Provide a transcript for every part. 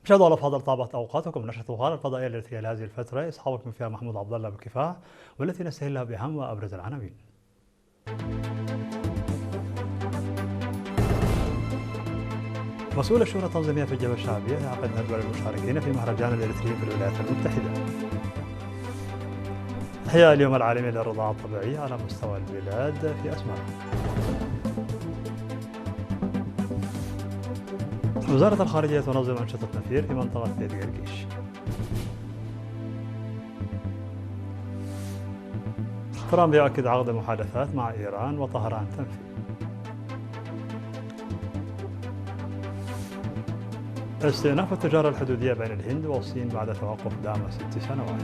مشاهدينا الأفاضل، طابت أوقاتكم نشرة الأخبار الفضائية التي لهذه الفترة يصحبكم فيها محمود عبد الله بالكفاح، والتي نستهلها بأهم وأبرز العناوين. مسؤول الشؤون التنظيمية في الجبهة الشعبية يعقد ندوة للمشاركين في مهرجان الإريتريين في الولايات المتحدة. إحياء اليوم العالمي للرضاعة الطبيعية على مستوى البلاد في أسمرة. وزارة الخارجية تنظم أنشطة نفير في منطقة بيت قرقيش. ترامب يؤكد عقد محادثات مع إيران وطهران تنفي. استئناف التجارة الحدودية بين الهند والصين بعد توقف دام 6 سنوات.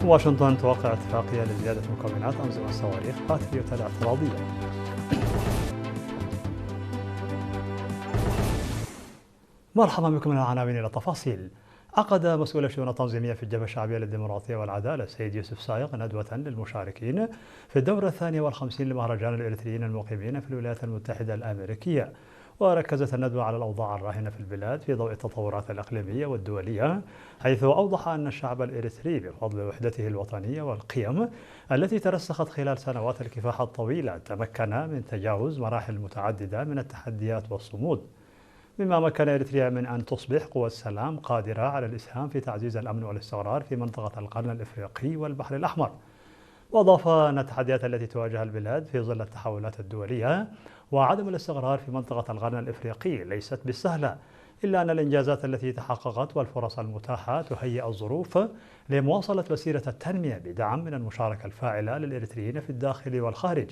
واشنطن توقع اتفاقية لزيادة مكونات أنظمة الصواريخ باتريوت الاعتراضية. مرحبا بكم من العناوين إلى التفاصيل. عقد مسؤول الشؤون التنظيمية في الجبهة الشعبية للديمقراطية والعدالة السيد يوسف سايق ندوة للمشاركين في الدورة 52 لمهرجان الإريتريين المقيمين في الولايات المتحدة الأمريكية. وركزت الندوة على الأوضاع الراهنة في البلاد في ضوء التطورات الإقليمية والدولية، حيث أوضح أن الشعب الإريتري بفضل وحدته الوطنية والقيم التي ترسخت خلال سنوات الكفاح الطويلة تمكن من تجاوز مراحل متعددة من التحديات والصمود، مما مكن إريتريا من أن تصبح قوى السلام قادرة على الإسهام في تعزيز الأمن والاستقرار في منطقة القرن الإفريقي والبحر الأحمر. وأضاف أن التحديات التي تواجه البلاد في ظل التحولات الدولية وعدم الاستقرار في منطقة القرن الإفريقي ليست بالسهلة، إلا أن الإنجازات التي تحققت والفرص المتاحة تهيئ الظروف لمواصلة مسيرة التنمية بدعم من المشاركة الفاعلة للإريتريين في الداخل والخارج.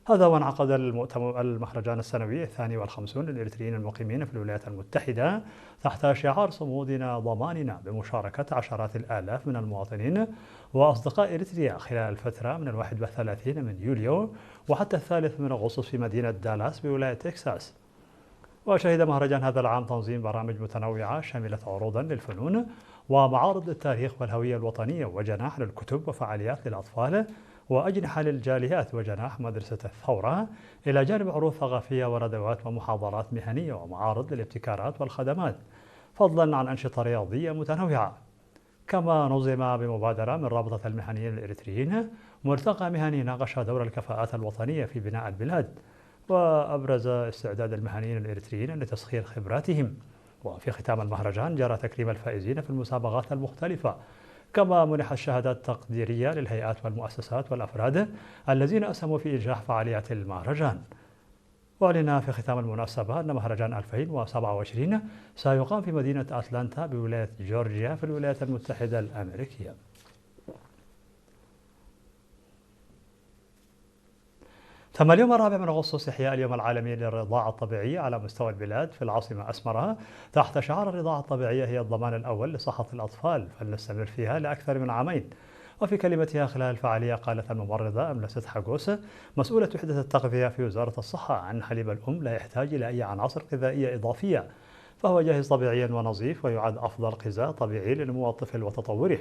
هذا وانعقد المهرجان السنوي 52 للإريتريين المقيمين في الولايات المتحدة تحت شعار صمودنا ضماننا، بمشاركة عشرات الآلاف من المواطنين وأصدقاء إريتريا خلال الفترة من 31 من يوليو وحتى 3 من أغسطس في مدينة دالاس بولاية تكساس. وشهد مهرجان هذا العام تنظيم برامج متنوعة شملت عروضا للفنون ومعارض للتاريخ والهوية الوطنية وجناح للكتب وفعاليات للأطفال وأجنحة للجاليات وجناح مدرسة الثورة، إلى جانب عروض ثقافية وندوات ومحاضرات مهنية ومعارض للابتكارات والخدمات، فضلا عن أنشطة رياضية متنوعة. كما نظم بمبادرة من رابطة المهنيين الإريتريين ملتقى مهني ناقش دور الكفاءات الوطنية في بناء البلاد، وأبرز استعداد المهنيين الإريتريين لتسخير خبراتهم. وفي ختام المهرجان جرى تكريم الفائزين في المسابقات المختلفة، كما منح الشهادات تقديرية للهيئات والمؤسسات والأفراد الذين أسهموا في إنجاح فعاليات المهرجان. وأعلن في ختام المناسبة أن مهرجان 2027 سيقام في مدينة أتلانتا بولاية جورجيا في الولايات المتحدة الأمريكية. تم اليوم 4 من أغسطس إحياء اليوم العالمي للرضاعة الطبيعية على مستوى البلاد في العاصمة أسمرة، تحت شعار الرضاعة الطبيعية هي الضمان الأول لصحة الأطفال، فلنستمر فيها لأكثر من عامين. وفي كلمتها خلال الفعالية قالت الممرضة أملست حاجوس مسؤولة وحدة التغذية في وزارة الصحة أن حليب الأم لا يحتاج إلى أي عناصر غذائية إضافية، فهو جاهز طبيعيا ونظيف ويعد أفضل غذاء طبيعي لنمو الطفل وتطوره.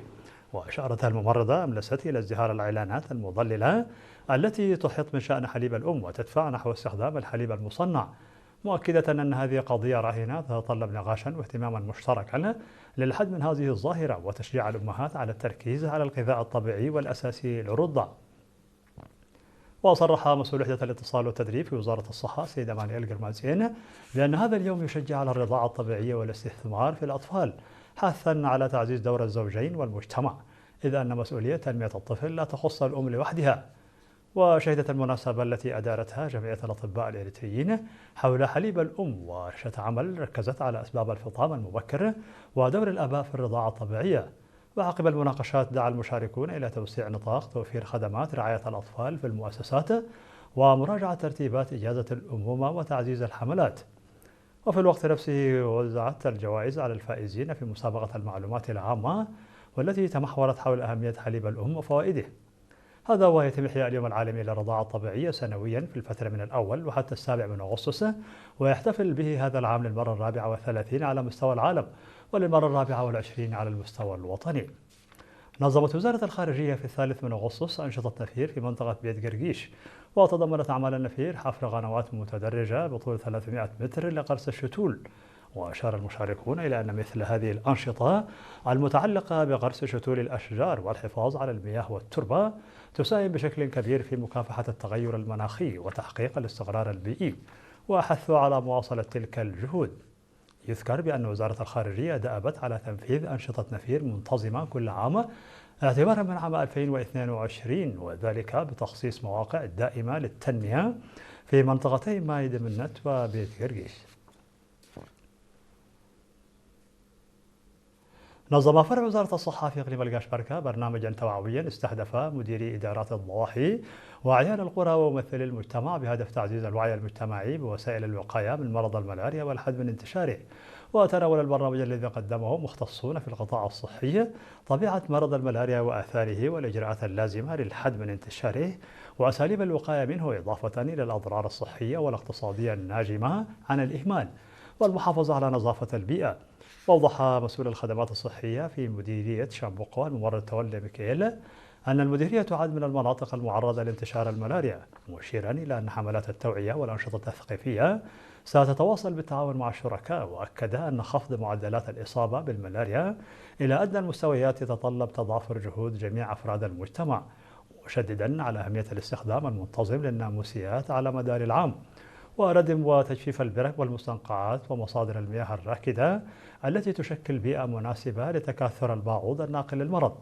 وأشارت الممرضة أملست إلى ازدهار الإعلانات المضللة التي تحيط من شأن حليب الأم وتدفع نحو استخدام الحليب المصنع، مؤكدة أن هذه قضية راهنة تتطلب نقاشا واهتماما مشتركا للحد من هذه الظاهرة وتشجيع الأمهات على التركيز على الغذاء الطبيعي والأساسي للرضع. وصرح مسؤول وحدة الاتصال والتدريب في وزارة الصحة سيد مانويل جرمازين بأن هذا اليوم يشجع على الرضاعة الطبيعية والاستثمار في الأطفال، حثا على تعزيز دور الزوجين والمجتمع، إذ أن مسؤولية تنمية الطفل لا تخص الأم لوحدها. وشهدت المناسبة التي أدارتها جمعية الأطباء الإريتريين حول حليب الأم ورشة عمل ركزت على أسباب الفطام المبكر ودور الآباء في الرضاعة الطبيعية. وعقب المناقشات دعا المشاركون إلى توسيع نطاق توفير خدمات رعاية الأطفال في المؤسسات ومراجعة ترتيبات إجازة الأمومة وتعزيز الحملات. وفي الوقت نفسه وزعت الجوائز على الفائزين في مسابقة المعلومات العامة، والتي تمحورت حول أهمية حليب الأم وفوائده. هذا ويتم إحياء اليوم العالمي للرضاعة الطبيعية سنويا في الفترة من الأول وحتى 7 من أغسطس، ويحتفل به هذا العام للمرة 34 على مستوى العالم وللمرة 24 على المستوى الوطني. نظمت وزارة الخارجية في 3 أغسطس أنشطة نفير في منطقة بيت قرقيش، وتضمنت أعمال النفير حفر قنوات متدرجة بطول 300 متر لقرص الشتول. وأشار المشاركون إلى أن مثل هذه الأنشطة المتعلقة بقرص شتول الأشجار والحفاظ على المياه والتربة تساهم بشكل كبير في مكافحة التغير المناخي وتحقيق الاستقرار البيئي، وحثوا على مواصلة تلك الجهود. يذكر بأن وزارة الخارجية دأبت على تنفيذ أنشطة نفير منتظمة كل عام اعتبارا من عام 2022، وذلك بتخصيص مواقع دائمة للتنمية في منطقتي مايد منت وبيت قرقيش. نظم فرع وزارة الصحة في إقليم القشبركة برنامجا توعويا استهدف مديري إدارات الضواحي وأعيان القرى وممثلي المجتمع بهدف تعزيز الوعي المجتمعي بوسائل الوقاية من مرض الملاريا والحد من انتشاره. وتناول البرنامج الذي قدمه مختصون في القطاع الصحي طبيعة مرض الملاريا وآثاره والإجراءات اللازمة للحد من انتشاره وأساليب الوقاية منه، إضافة إلى الأضرار الصحية والاقتصادية الناجمة عن الإهمال والمحافظة على نظافة البيئة. وأوضح مسؤول الخدمات الصحية في مديرية شامبوقو الممرض تولي ميكيل أن المديرية تعد من المناطق المعرضة لانتشار الملاريا، مشيرا إلى أن حملات التوعية والأنشطة التثقيفية ستتواصل بالتعاون مع الشركاء. وأكد أن خفض معدلات الإصابة بالملاريا إلى أدنى المستويات يتطلب تضافر جهود جميع أفراد المجتمع، مشددا على أهمية الاستخدام المنتظم للناموسيات على مدار العام وردم وتجفيف البرك والمستنقعات ومصادر المياه الراكدة التي تشكل بيئة مناسبة لتكاثر الباعوض الناقل للمرض.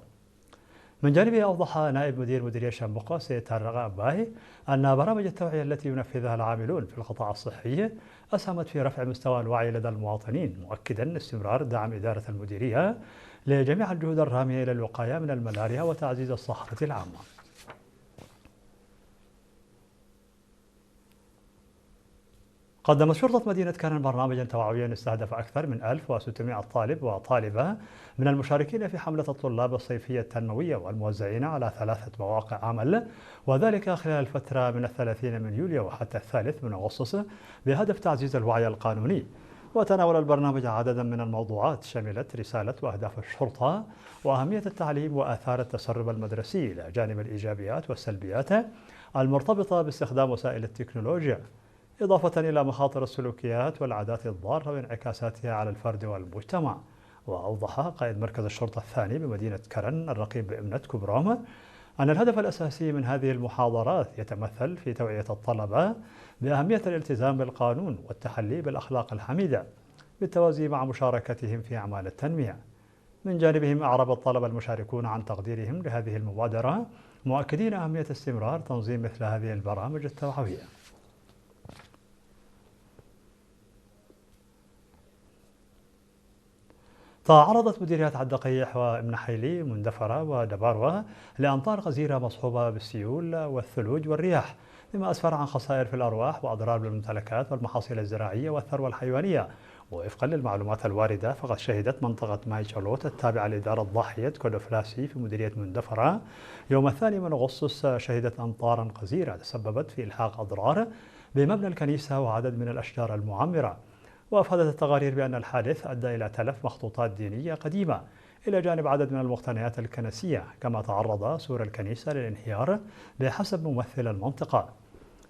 من جانبه أوضح نائب مدير مديرية شامبوقو سيد تارغا باهي أن برامج التوعية التي ينفذها العاملون في القطاع الصحي أسهمت في رفع مستوى الوعي لدى المواطنين، مؤكدا استمرار دعم إدارة المديرية لجميع الجهود الرامية إلى الوقاية من الملاريا وتعزيز الصحة العامة. قدمت شرطة مدينة كانن برنامجا توعويا استهدف أكثر من 1600 طالب وطالبة من المشاركين في حملة الطلاب الصيفية التنموية والموزعين على 3 مواقع عمل، وذلك خلال الفترة من 30 من يوليو وحتى 3 أغسطس بهدف تعزيز الوعي القانوني. وتناول البرنامج عددا من الموضوعات شملت رسالة وأهداف الشرطة وأهمية التعليم وآثار التسرب المدرسي إلى جانب الإيجابيات والسلبيات المرتبطة باستخدام وسائل التكنولوجيا، إضافة إلى مخاطر السلوكيات والعادات الضارة وانعكاساتها على الفرد والمجتمع. وأوضح قائد مركز الشرطة الثاني بمدينة كرن الرقيب بإمنة كبرام أن الهدف الأساسي من هذه المحاضرات يتمثل في توعية الطلبة بأهمية الالتزام بالقانون والتحلي بالأخلاق الحميدة بالتوازي مع مشاركتهم في أعمال التنمية. من جانبهم أعرب الطلبة المشاركون عن تقديرهم لهذه المبادرة، مؤكدين أهمية استمرار تنظيم مثل هذه البرامج التوعوية. تعرضت مديريات عدقيح وابن حيلي مندفرة ودباروة لأمطار غزيرة مصحوبة بالسيول والثلوج والرياح، مما أسفر عن خسائر في الأرواح وأضرار بالممتلكات والمحاصيل الزراعية والثروة الحيوانية. ووفقا للمعلومات الواردة فقد شهدت منطقة ماي شالوت التابعة لإدارة ضاحية كودوفلاسي في مديرية مندفرة يوم 2 أغسطس شهدت أمطارا غزيرة تسببت في إلحاق أضرار بمبنى الكنيسة وعدد من الأشجار المعمرة. وأفادت التقارير بأن الحادث أدى إلى تلف مخطوطات دينية قديمة إلى جانب عدد من المقتنيات الكنسية، كما تعرض سور الكنيسة للانهيار بحسب ممثل المنطقة.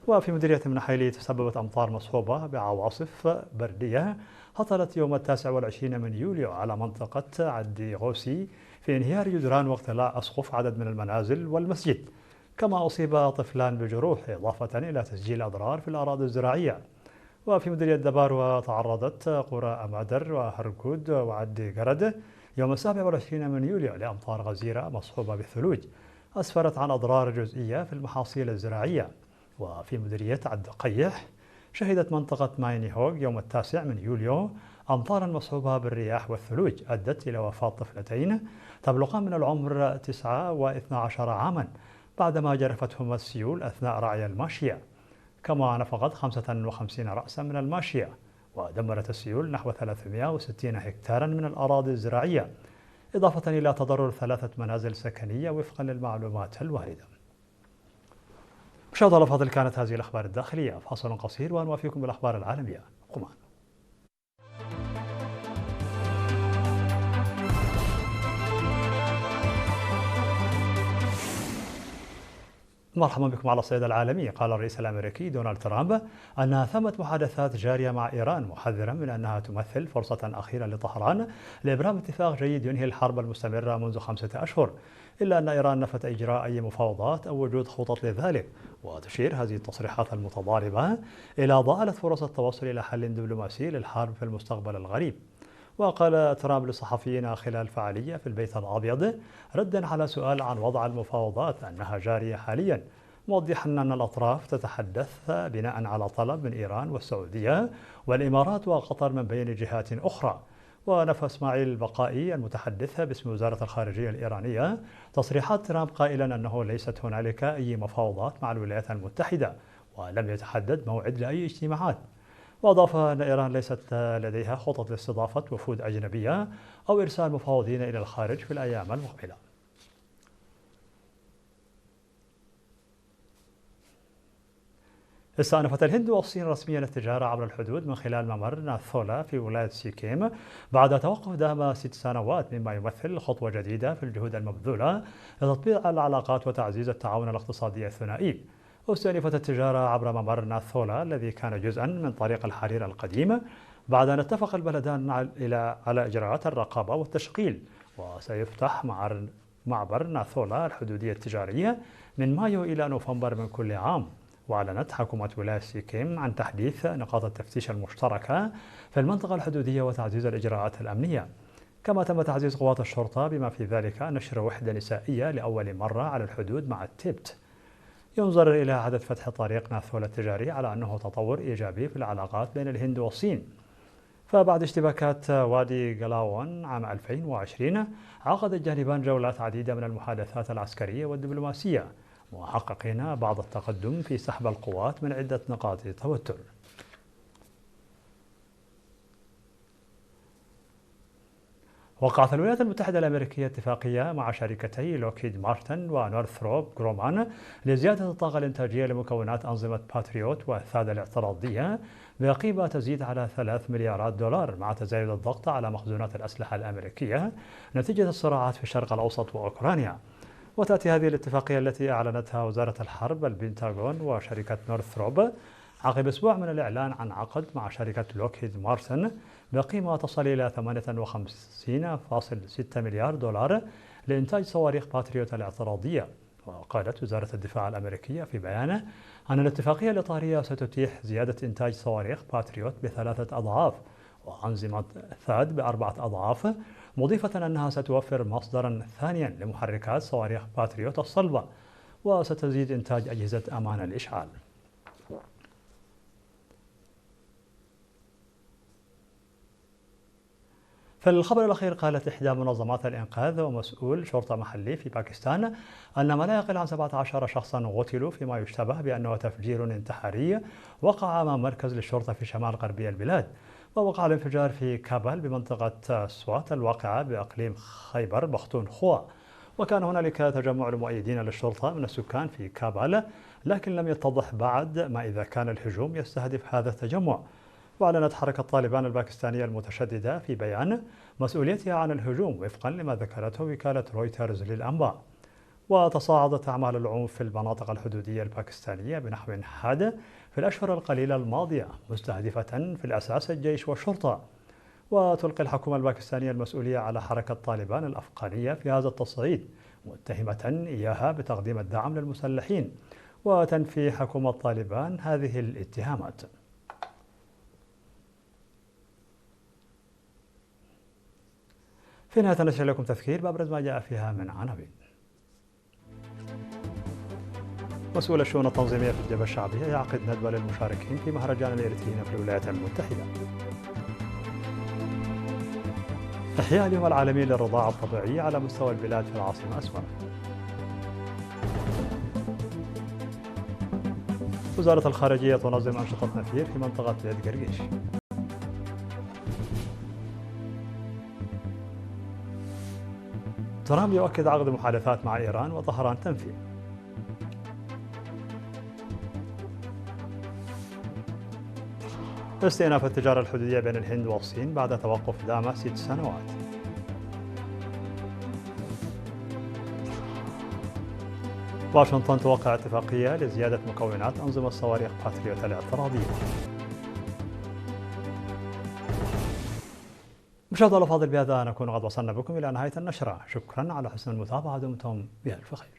وفي مديرية ابن حيلي تسببت أمطار مصحوبة بعواصف بردية هطلت يوم 29 من يوليو على منطقة عدي غوسي في انهيار جدران واقتلاع أسقف عدد من المنازل والمسجد، كما أصيب طفلان بجروح، إضافة إلى تسجيل أضرار في الأراضي الزراعية. وفي مديرية دبار تعرضت قرى أمادر وهركود وعدي قرد يوم 27 من يوليو لأمطار غزيرة مصحوبة بالثلوج أسفرت عن أضرار جزئية في المحاصيل الزراعية. وفي مديرية عد قيح شهدت منطقة مايني هوغ يوم 9 من يوليو أمطارا مصحوبة بالرياح والثلوج أدت إلى وفاة طفلتين تبلغان من العمر 9 و12 عاما بعدما جرفتهما السيول أثناء رعي الماشية، كما نفقت 55 رأسا من الماشية. ودمرت السيول نحو 360 هكتارا من الأراضي الزراعية، إضافة إلى تضرر 3 منازل سكنية وفقا للمعلومات الواردة. مشاهدينا الأفاضل، كانت هذه الأخبار الداخلية. فاصل قصير ونوافيكم بالأخبار العالمية. قمان. مرحبا بكم على الصعيد العالمي. قال الرئيس الأمريكي دونالد ترامب أنها ثمة محادثات جارية مع إيران، محذرا من أنها تمثل فرصة أخيرة لطهران لإبرام اتفاق جيد ينهي الحرب المستمرة منذ 5 أشهر، إلا أن إيران نفت إجراء أي مفاوضات أو وجود خطط لذلك. وتشير هذه التصريحات المتضاربة إلى ضالة فرص التوصل إلى حل دبلوماسي للحرب في المستقبل القريب. وقال ترامب للصحفيين خلال فعالية في البيت الأبيض ردا على سؤال عن وضع المفاوضات أنها جارية حاليا، موضحا أن الأطراف تتحدث بناء على طلب من إيران والسعودية والإمارات وقطر من بين جهات أخرى. ونفى إسماعيل البقائي المتحدث باسم وزارة الخارجية الإيرانية تصريحات ترامب قائلا أنه ليست هنالك أي مفاوضات مع الولايات المتحدة ولم يتحدد موعد لأي اجتماعات. وأضاف أن إيران ليست لديها خطط لاستضافة وفود أجنبية أو إرسال مفاوضين إلى الخارج في الأيام المقبلة. استأنفت الهند والصين رسميا التجارة عبر الحدود من خلال ممر ناثولا في ولاية سيكيم بعد توقف دام 6 سنوات، مما يمثل خطوة جديدة في الجهود المبذولة لتطبيع العلاقات وتعزيز التعاون الاقتصادي الثنائي. واستأنفت التجارة عبر ممر ناثولا الذي كان جزءا من طريق الحرير القديم بعد أن اتفق البلدان على إجراءات الرقابة والتشغيل. وسيفتح معبر ناثولا الحدودية التجارية من مايو إلى نوفمبر من كل عام. وأعلنت حكومة ولاية سيكيم عن تحديث نقاط التفتيش المشتركة في المنطقة الحدودية وتعزيز الإجراءات الأمنية. كما تم تعزيز قوات الشرطة بما في ذلك نشر وحدة نسائية لأول مرة على الحدود مع التبت. ينظر إلى إعادة فتح طريق ناثولا التجاري على أنه تطور إيجابي في العلاقات بين الهند والصين. فبعد اشتباكات وادي قلاون عام 2020 عقد الجانبان جولات عديدة من المحادثات العسكرية والدبلوماسية، محققين بعض التقدم في سحب القوات من عدة نقاط توتر. وقعت الولايات المتحدة الأمريكية اتفاقية مع شركتي لوكهيد مارتن ونورثروب جرومان لزيادة الطاقة الإنتاجية لمكونات أنظمة باتريوت والثادة الاعتراضية بقيمة تزيد على 3 مليارات دولار، مع تزايد الضغط على مخزونات الأسلحة الأمريكية نتيجة الصراعات في الشرق الأوسط وأوكرانيا. وتأتي هذه الاتفاقية التي أعلنتها وزارة الحرب البنتاغون وشركة نورثروب عقب أسبوع من الإعلان عن عقد مع شركة لوكهيد مارتن بقيمة تصل إلى 58.6 مليار دولار لإنتاج صواريخ باتريوت الاعتراضية. وقالت وزارة الدفاع الأمريكية في بيانه أن الاتفاقية الإطارية ستتيح زيادة إنتاج صواريخ باتريوت ب3 أضعاف وأنظمة ثاد ب4 أضعاف، مضيفة أنها ستوفر مصدرا ثانيا لمحركات صواريخ باتريوت الصلبة، وستزيد إنتاج أجهزة أمان الإشعال. في الخبر الأخير قالت إحدى منظمات الإنقاذ ومسؤول شرطة محلي في باكستان أن ما لا يقل عن 17 شخصا قتلوا فيما يشتبه بأنه تفجير انتحاري وقع أمام مركز للشرطة في شمال غربي البلاد. ووقع الانفجار في كابل بمنطقة سوات الواقعة بإقليم خيبر بختونخوا. وكان هنالك تجمع لمؤيدين للشرطة من السكان في كابل، لكن لم يتضح بعد ما إذا كان الهجوم يستهدف هذا التجمع. وأعلنت حركة طالبان الباكستانية المتشددة في بيان مسؤوليتها عن الهجوم وفقا لما ذكرته وكالة رويترز للأنباء. وتصاعدت أعمال العنف في المناطق الحدودية الباكستانية بنحو حاد في الأشهر القليلة الماضية، مستهدفة في الأساس الجيش والشرطة. وتلقي الحكومة الباكستانية المسؤولية على حركة طالبان الأفغانية في هذا التصعيد، متهمة إياها بتقديم الدعم للمسلحين، وتنفي حكومة طالبان هذه الاتهامات. في نهاية نشر لكم تذكير بأبرز ما جاء فيها من عناوين. مسؤول الشؤون التنظيمية في الجبهة الشعبية يعقد ندوة للمشاركين في مهرجان الإريتريين في الولايات المتحدة. إحياء اليوم العالمي للرضاعة الطبيعية على مستوى البلاد في العاصمة أسوان. وزارة الخارجية تنظم أنشطة نفير في منطقة بيت قرقيش. ترامب يؤكد عقد محادثات مع إيران وطهران تنفي. استئناف التجارة الحدودية بين الهند والصين بعد توقف دام 6 سنوات. واشنطن توقع اتفاقية لزيادة مكونات أنظمة الصواريخ باتريوت الاعتراضية. مشاهدينا الأفاضل، بهذا نكون قد وصلنا بكم إلى نهاية النشرة. شكرا على حسن المتابعة، دمتم بألف خير.